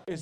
اس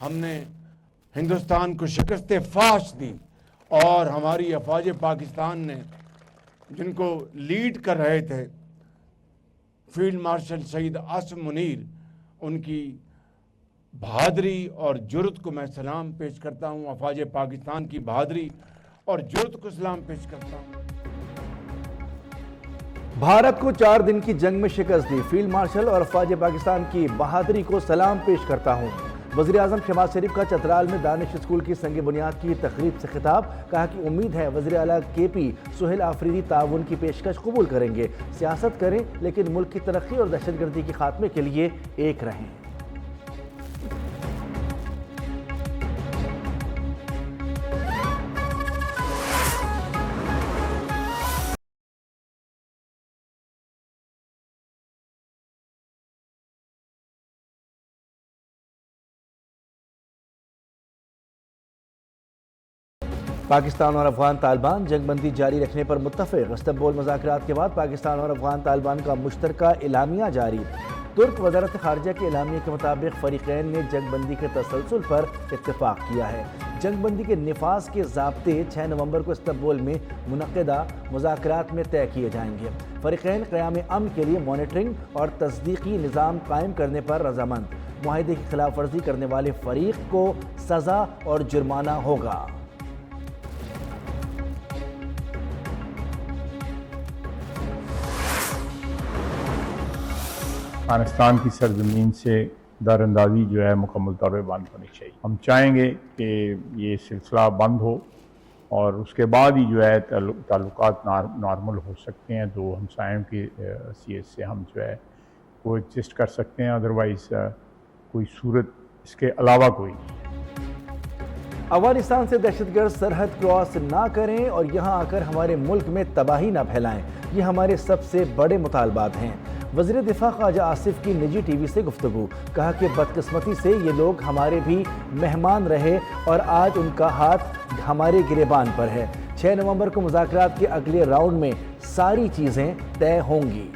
ہم نے ہندوستان کو شکست فاش دی اور ہماری افواج پاکستان نے جن کو لیڈ کر رہے تھے فیلڈ مارشل سید عاصم منیر، ان کی بہادری اور جرأت کو میں سلام پیش کرتا ہوں، افواج پاکستان کی بہادری اور جرأت کو سلام پیش کرتا ہوں۔ بھارت کو 4 دن کی جنگ میں شکست دی، فیلڈ مارشل اور افواج پاکستان کی بہادری کو سلام پیش کرتا ہوں۔ وزیر اعظم شہباز شریف کا چترال میں دانش اسکول کی سنگ بنیاد کی تقریب سے خطاب، کہا کہ امید ہے وزیر اعلیٰ کے پی سہیل آفریدی تعاون کی پیشکش قبول کریں گے، سیاست کریں لیکن ملک کی ترقی اور دہشت گردی کے خاتمے کے لیے ایک رہیں۔ پاکستان اور افغان طالبان جنگ بندی جاری رکھنے پر متفق، استنبول مذاکرات کے بعد پاکستان اور افغان طالبان کا مشترکہ اعلامیہ جاری۔ ترک وزارت خارجہ کے اعلامیے کے مطابق فریقین نے جنگ بندی کے تسلسل پر اتفاق کیا ہے۔ جنگ بندی کے نفاذ کے ضابطے 6 نومبر کو استنبول میں منعقدہ مذاکرات میں طے کیے جائیں گے۔ فریقین قیام امن کے لیے مانیٹرنگ اور تصدیقی نظام قائم کرنے پر رضامند، معاہدے کی خلاف ورزی کرنے والے فریق کو سزا اور جرمانہ ہوگا۔ افغانستان کی سرزمین سے در اندازی جو ہے مکمل طور پہ بند ہونی چاہیے۔ ہم چاہیں گے کہ یہ سلسلہ بند ہو اور اس کے بعد ہی جو ہے تعلقات نارمل ہو سکتے ہیں، دو ہمسایوں کی حیثیت سے ہم جو ہے وہ ایگزسٹ کر سکتے ہیں، ادروائز کوئی صورت اس کے علاوہ کوئی نہیں۔ افغانستان سے دہشت گرد سرحد کراس نہ کریں اور یہاں آ کر ہمارے ملک میں تباہی نہ پھیلائیں، یہ ہمارے سب سے بڑے مطالبات ہیں۔ وزیر دفاع خواجہ آصف کی نجی ٹی وی سے گفتگو، کہا کہ بدقسمتی سے یہ لوگ ہمارے بھی مہمان رہے اور آج ان کا ہاتھ ہمارے گریبان پر ہے۔ 6 نومبر کو مذاکرات کے اگلے راؤنڈ میں ساری چیزیں طے ہوں گی۔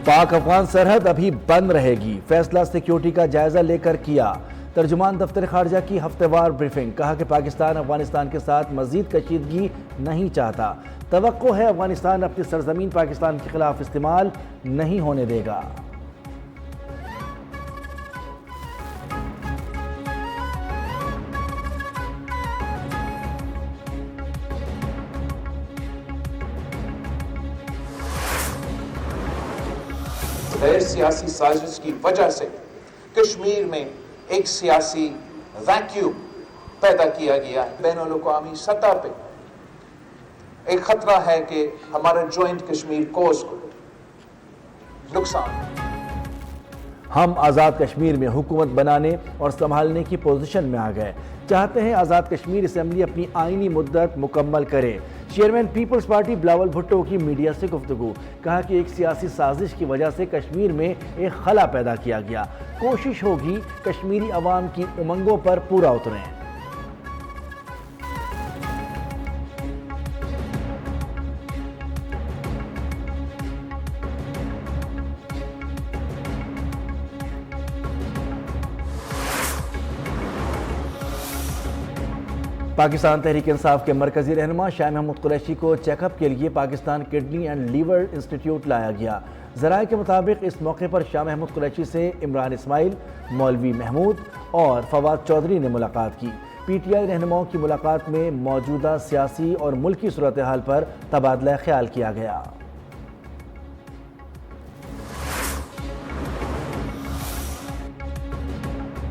پاک افغان سرحد ابھی بند رہے گی، فیصلہ سیکیورٹی کا جائزہ لے کر کیا۔ ترجمان دفتر خارجہ کی ہفتہ وار بریفنگ، کہا کہ پاکستان افغانستان کے ساتھ مزید کشیدگی نہیں چاہتا، توقع ہے افغانستان اپنی سرزمین پاکستان کے خلاف استعمال نہیں ہونے دے گا۔ غیر سیاسی سازش کی وجہ سے کشمیر میں ایک سیاسی ویکیوم پیدا کیا گیا ہے۔ بین الاقوامی سطح پہ ایک خطرہ ہے کہ ہمارا جوائنٹ کشمیر کوز کو نقصان۔ ہم آزاد کشمیر میں حکومت بنانے اور سنبھالنے کی پوزیشن میں آ گئے، چاہتے ہیں آزاد کشمیر اسمبلی اپنی آئینی مدت مکمل کرے۔ Chairman People's Party Bilawal Bhutto کی میڈیا سے گفتگو، کہا کہ ایک سیاسی سازش کی وجہ سے کشمیر میں ایک خلا پیدا کیا گیا، کوشش ہوگی کشمیری عوام کی امنگوں پر پورا اتریں۔ پاکستان تحریک انصاف کے مرکزی رہنما شاہ محمود قریشی کو چیک اپ کے لیے Pakistan Kidney and Liver Institute لایا گیا۔ ذرائع کے مطابق اس موقع پر شاہ محمود قریشی سے عمران اسماعیل، مولوی محمود اور فواد چودھری نے ملاقات کی۔ پی ٹی آئی رہنماؤں کی ملاقات میں موجودہ سیاسی اور ملکی صورتحال پر تبادلہ خیال کیا گیا۔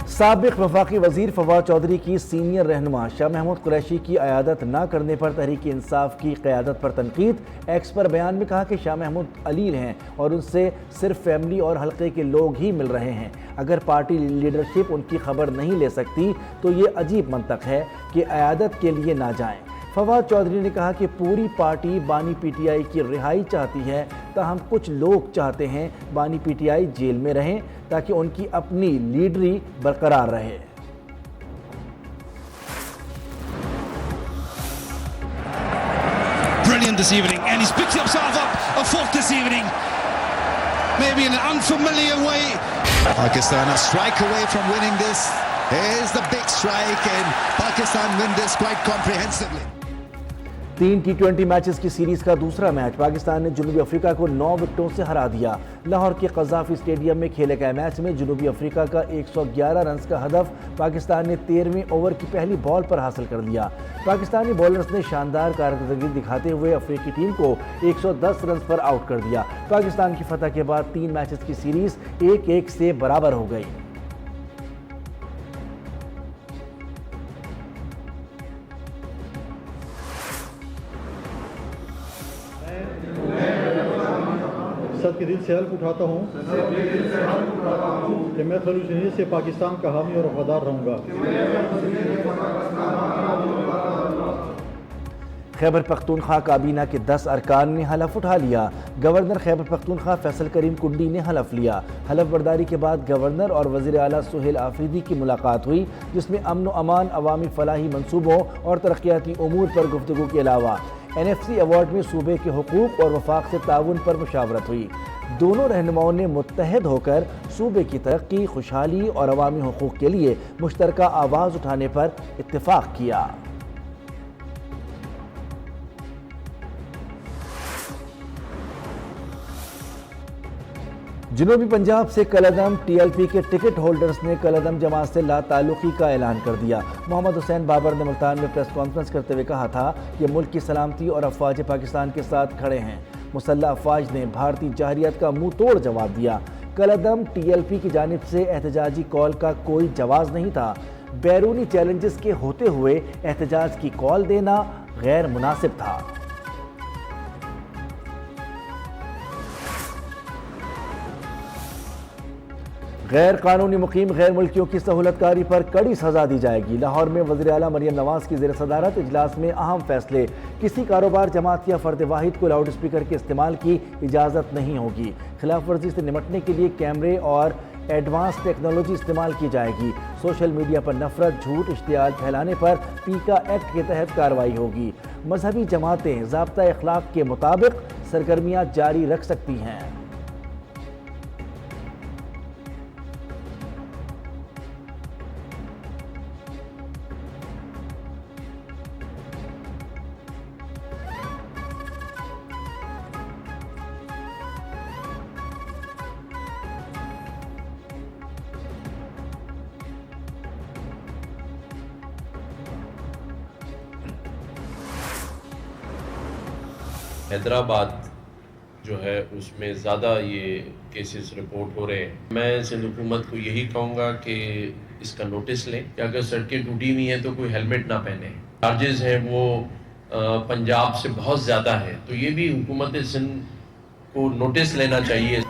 سابق وفاقی وزیر فواد چودھری کی سینئر رہنما شاہ محمود قریشی کی عیادت نہ کرنے پر تحریک انصاف کی قیادت پر تنقید۔ ایکس پر بیان میں کہا کہ شاہ محمود علیل ہیں اور ان سے صرف فیملی اور حلقے کے لوگ ہی مل رہے ہیں، اگر پارٹی لیڈرشپ ان کی خبر نہیں لے سکتی تو یہ عجیب منطق ہے کہ عیادت کے لیے نہ جائیں۔ فواد چودھری نے کہا کہ پوری پارٹی بانی پی ٹی آئی کی رہائی چاہتی ہے، تاہم کچھ لوگ چاہتے ہیں بانی پی ٹی آئی جیل میں رہیں تاکہ ان کی اپنی لیڈری برقرار رہے۔ Brilliant this evening, and he's picked himself up a fourth this evening, maybe in an unfamiliar way. Pakistan a strike away from winning this. Here's the big strike, and Pakistan win this quite comprehensively. 3 T20 matches کی series کا دوسرا match Pakistan نے جنوبی افریقہ کو 9 وکٹوں سے ہرا دیا۔ لاہور کے قذافی اسٹیڈیم میں کھیلے گئے میچ میں جنوبی افریقہ کا 111 رنز کا ہدف پاکستان نے 13ویں اوور کی پہلی بال پر حاصل کر لیا۔ پاکستانی بولرز نے شاندار کارکردگی دکھاتے ہوئے افریقی ٹیم کو 110 رنز پر آؤٹ کر دیا۔ پاکستان کی فتح کے بعد 3 میچز کی سیریز 1-1 سے برابر ہو گئی۔ سب کے دل سے حلف اٹھاتا ہوں کہ میں خلوص نیت سے پاکستان کا حامی اور وفادار رہوں گا۔ خیبر پختونخوا کابینہ کے 10 ارکان نے حلف اٹھا لیا۔ گورنر خیبر پختونخوا فیصل کریم کنڈی نے حلف لیا۔ حلف برداری کے بعد گورنر اور وزیر اعلیٰ سہیل آفریدی کی ملاقات ہوئی، جس میں امن و امان، عوامی فلاحی منصوبوں اور ترقیاتی امور پر گفتگو کے علاوہ NFC ایوارڈ میں صوبے کے حقوق اور وفاق سے تعاون پر مشاورت ہوئی۔ دونوں رہنماؤں نے متحد ہو کر صوبے کی ترقی، خوشحالی اور عوامی حقوق کے لیے مشترکہ آواز اٹھانے پر اتفاق کیا۔ جنوبی پنجاب سے کالعدم TLP کے ٹکٹ ہولڈرز نے کالعدم جماعت سے لا تعلقی کا اعلان کر دیا۔ محمد حسین بابر نے ملتان میں پریس کانفرنس کرتے ہوئے کہا تھا کہ ملک کی سلامتی اور افواج پاکستان کے ساتھ کھڑے ہیں۔ مسلح افواج نے بھارتی جارحیت کا منہ توڑ جواب دیا۔ کالعدم TLP کی جانب سے احتجاجی کال کا کوئی جواز نہیں تھا۔ بیرونی چیلنجز کے ہوتے ہوئے احتجاج کی کال دینا غیر مناسب تھا۔ غیر قانونی مقیم غیر ملکیوں کی سہولت کاری پر کڑی سزا دی جائے گی۔ لاہور میں وزیر اعلیٰ مریم نواز کی زیر صدارت اجلاس میں اہم فیصلے۔ کسی کاروبار، جماعت یا فرد واحد کو لاؤڈ اسپیکر کے استعمال کی اجازت نہیں ہوگی۔ خلاف ورزی سے نمٹنے کے لیے کیمرے اور ایڈوانس ٹیکنالوجی استعمال کی جائے گی۔ سوشل میڈیا پر نفرت، جھوٹ، اشتعال پھیلانے پر پیکا ایکٹ کے تحت کارروائی ہوگی۔ مذہبی جماعتیں ضابطہ اخلاق کے مطابق سرگرمیاں جاری رکھ سکتی ہیں۔ حیدرآباد جو ہے اس میں زیادہ یہ کیسز رپورٹ ہو رہے ہیں۔ میں سندھ حکومت کو یہی کہوں گا کہ اس کا نوٹس لیں کہ اگر سڑکیں ٹوٹی ہوئی ہیں تو کوئی ہیلمٹ نہ پہنے۔ چارجز ہیں وہ پنجاب سے بہت زیادہ ہے، تو یہ بھی حکومت سندھ کو نوٹس لینا چاہیے۔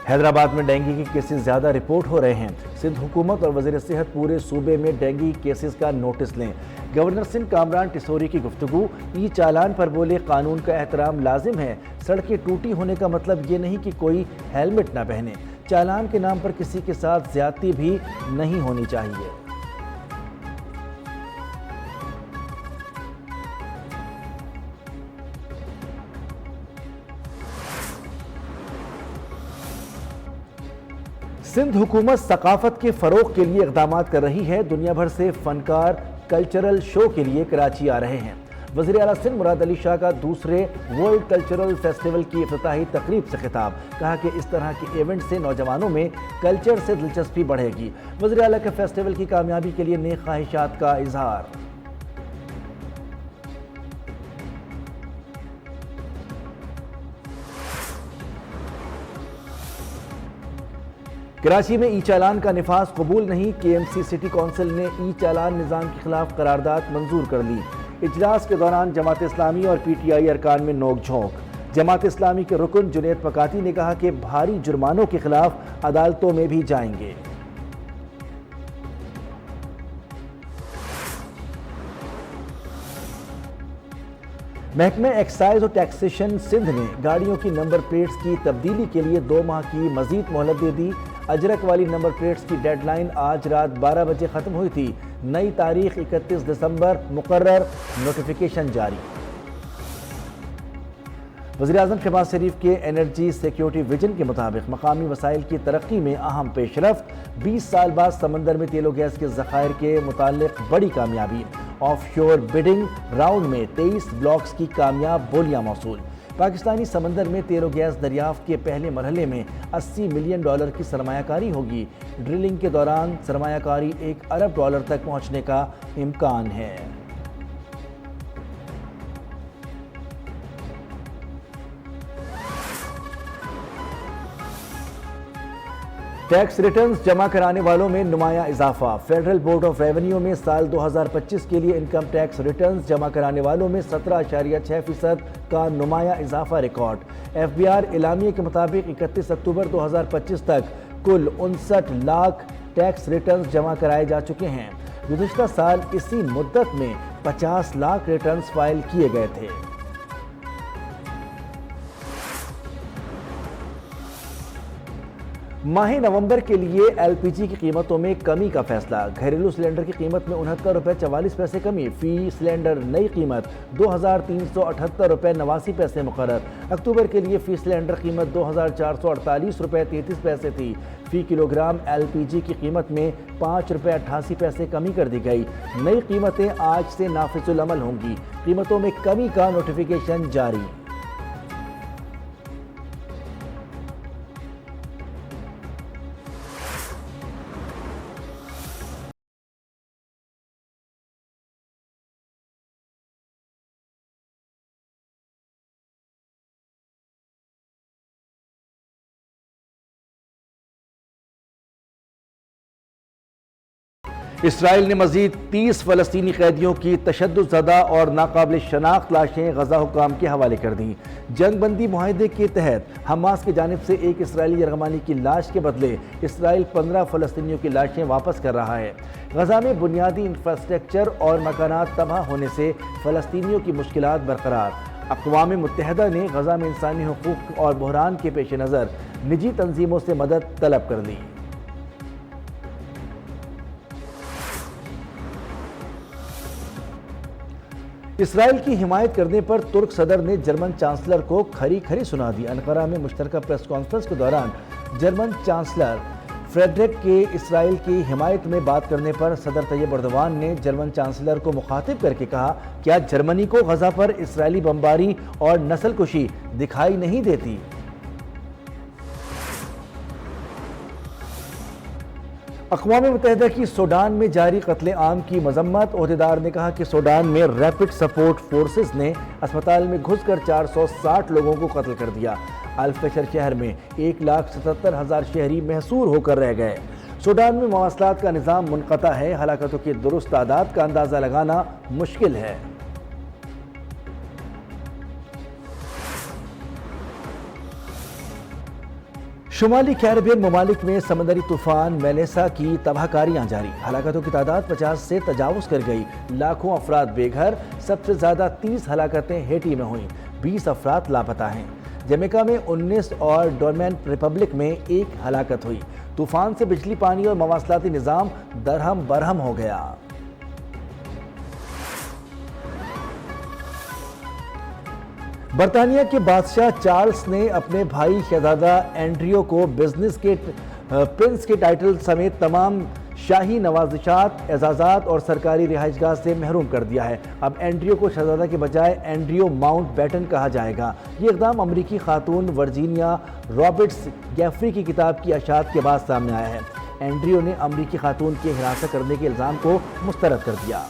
حیدرآباد میں ڈینگی کے کیسز زیادہ رپورٹ ہو رہے ہیں۔ سندھ حکومت اور وزیر صحت پورے صوبے میں ڈینگی کیسز کا نوٹس لیں۔ گورنر سندھ کامران ٹسوری کی گفتگو، ای چالان پر بولے قانون کا احترام لازم ہے۔ سڑکیں ٹوٹی ہونے کا مطلب یہ نہیں کہ کوئی ہیلمٹ نہ پہنے۔ چالان کے نام پر کسی کے ساتھ زیادتی بھی نہیں ہونی چاہیے۔ سندھ حکومت ثقافت کے فروغ کے لیے اقدامات کر رہی ہے۔ دنیا بھر سے فنکار کلچرل شو کے لیے کراچی آ رہے ہیں۔ وزیر اعلیٰ سندھ مراد علی شاہ کا دوسرے ورلڈ کلچرل فیسٹیول کی افتتاحی تقریب سے خطاب، کہا کہ اس طرح کے ایونٹ سے نوجوانوں میں کلچر سے دلچسپی بڑھے گی۔ وزیر اعلیٰ کے فیسٹیول کی کامیابی کے لیے نیک خواہشات کا اظہار۔ کراچی میں ای چالان کا نفاذ قبول نہیں، KMC سٹی کونسل نے ای چالان نظام کے خلاف قرارداد منظور کر لی۔ اجلاس کے دوران جماعت اسلامی اور PTI ارکان میں نوک جھونک۔ جماعت اسلامی کے رکن جنید پکاتی نے کہا کہ بھاری جرمانوں کے خلاف عدالتوں میں بھی جائیں گے۔ محکمہ ایکسائز اور ٹیکسیشن سندھ نے گاڑیوں کی نمبر پلیٹس کی تبدیلی کے لیے 2 ماہ کی مزید مہلت دے دی۔ اجرک والی نمبر پلیٹس کی ڈیڈ لائن آج رات 12 بجے ختم ہوئی تھی۔ نئی تاریخ 31 دسمبر مقرر، نوٹیفیکیشن جاری۔ وزیراعظم شہباز شریف کے انرجی سیکیورٹی ویژن کے مطابق مقامی وسائل کی ترقی میں اہم پیش رفت، 20 سال بعد سمندر میں تیل و گیس کے ذخائر کے متعلق بڑی کامیابی، آف شور بڈنگ راؤنڈ میں 23 بلاکس کی کامیاب بولیاں موصول۔ پاکستانی سمندر میں تیل و گیس دریافت کے پہلے مرحلے میں $80 ملین کی سرمایہ کاری ہوگی۔ ڈرلنگ کے دوران سرمایہ کاری $1 ارب تک پہنچنے کا امکان ہے۔ ٹیکس ریٹرنز جمع کرانے والوں میں نمایاں اضافہ، فیڈرل بورڈ آف ریونیو میں سال 2025 کے لیے انکم ٹیکس ریٹرنز جمع کرانے والوں میں 17.6% کا نمایاں اضافہ ریکارڈ۔ ایف بی آر اعلامیے کے مطابق 31 اکتوبر 2025 تک کل 59 لاکھ ٹیکس ریٹرنز جمع کرائے جا چکے ہیں۔ گزشتہ سال اسی مدت میں 50 لاکھ ریٹرنز فائل کیے گئے تھے۔ ماہ نومبر کے لیے ایل پی جی کی قیمتوں میں کمی کا فیصلہ، گھریلو سلنڈر کی قیمت میں ₹69.44 کمی، فی سلنڈر نئی قیمت $2,378.89 مقرر۔ اکتوبر کے لیے فی سلنڈر قیمت $2,448.33 تھی۔ فی کلو گرام ایل پی جی کی قیمت میں ₹5.88 کمی کر دی گئی۔ نئی قیمتیں آج سے نافذ العمل ہوں گی۔ قیمتوں میں کمی کا نوٹیفیکیشن جاری۔ اسرائیل نے مزید 30 فلسطینی قیدیوں کی تشدد زدہ اور ناقابل شناخت لاشیں غزہ حکام کے حوالے کر دیں۔ جنگ بندی معاہدے کے تحت حماس کی جانب سے ایک اسرائیلی یرغمالی کی لاش کے بدلے اسرائیل 15 فلسطینیوں کی لاشیں واپس کر رہا ہے۔ غزہ میں بنیادی انفراسٹرکچر اور مکانات تباہ ہونے سے فلسطینیوں کی مشکلات برقرار۔ اقوام متحدہ نے غزہ میں انسانی حقوق اور بحران کے پیش نظر نجی تنظیموں سے مدد طلب کر لی۔ اسرائیل کی حمایت کرنے پر ترک صدر نے جرمن چانسلر کو کھری کھری سنا دی۔ انقرہ میں مشترکہ پریس کانفرنس کے دوران جرمن چانسلر فریڈرک کے اسرائیل کی حمایت میں بات کرنے پر صدر طیب اردوان نے جرمن چانسلر کو مخاطب کر کے کہا، کیا جرمنی کو غزہ پر اسرائیلی بمباری اور نسل کشی دکھائی نہیں دیتی؟ اقوام متحدہ کی سوڈان میں جاری قتل عام کی مذمت، عہدیدار نے کہا کہ سوڈان میں ریپڈ سپورٹ فورسز نے اسپتال میں گھس کر 460 لوگوں کو قتل کر دیا۔ الفشر شہر میں 1,77,000 شہری محصور ہو کر رہ گئے۔ سوڈان میں مواصلات کا نظام منقطع ہے، ہلاکتوں کی درست تعداد کا اندازہ لگانا مشکل ہے۔ شمالی کیریبین ممالک میں سمندری طوفان میلیسا کی تباہ کاریاں جاری، ہلاکتوں کی تعداد 50 سے تجاوز کر گئی، لاکھوں افراد بے گھر، سب سے زیادہ 30 ہلاکتیں ہیٹی میں ہوئیں، 20 افراد لاپتہ ہیں۔ جمیکا میں 19 اور ڈومینیکن ریپبلک میں 1 ہلاکت ہوئی۔ طوفان سے بجلی، پانی اور مواصلاتی نظام درہم برہم ہو گیا۔ برطانیہ کے بادشاہ چارلس نے اپنے بھائی شہزادہ اینڈریو کو بزنس کے پرنس کے ٹائٹل سمیت تمام شاہی نوازشات، اعزازات اور سرکاری رہائش گاہ سے محروم کر دیا ہے۔ اب اینڈریو کو شہزادہ کے بجائے اینڈریو ماؤنٹ بیٹن کہا جائے گا۔ یہ اقدام امریکی خاتون ورجینیا رابرٹس گیفری کی کتاب کی اشاعت کے بعد سامنے آیا ہے۔ اینڈریو نے امریکی خاتون کی ہراساں کرنے کے الزام کو مسترد کر دیا۔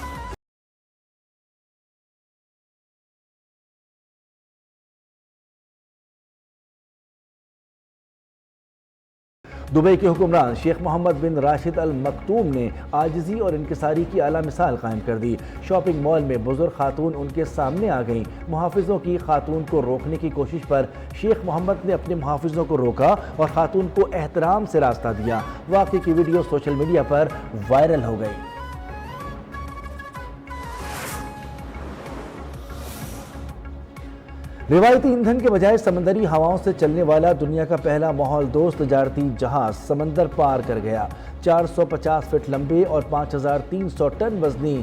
دبئی کے حکمران شیخ محمد بن راشد ال مکتوم نے عاجزی اور انکساری کی اعلیٰ مثال قائم کر دی۔ شاپنگ مال میں بزرگ خاتون ان کے سامنے آ گئیں۔ محافظوں کی خاتون کو روکنے کی کوشش پر شیخ محمد نے اپنے محافظوں کو روکا اور خاتون کو احترام سے راستہ دیا۔ واقعے کی ویڈیو سوشل میڈیا پر وائرل ہو گئی۔ روایتی ایندھن کے بجائے سمندری ہواؤں سے چلنے والا دنیا کا پہلا ماحول دوست تجارتی جہاز سمندر پار کر گیا۔ 450 فٹ لمبے اور 5300 ٹن وزنی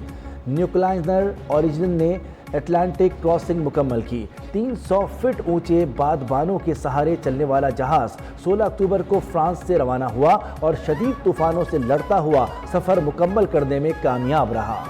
نیوکلائنر اوریجن نے اٹلانٹک کراسنگ مکمل کی۔ 300 فٹ اونچے بادبانوں کے سہارے چلنے والا جہاز 16 اکتوبر کو فرانس سے روانہ ہوا اور شدید طوفانوں سے لڑتا ہوا سفر مکمل کرنے میں کامیاب رہا۔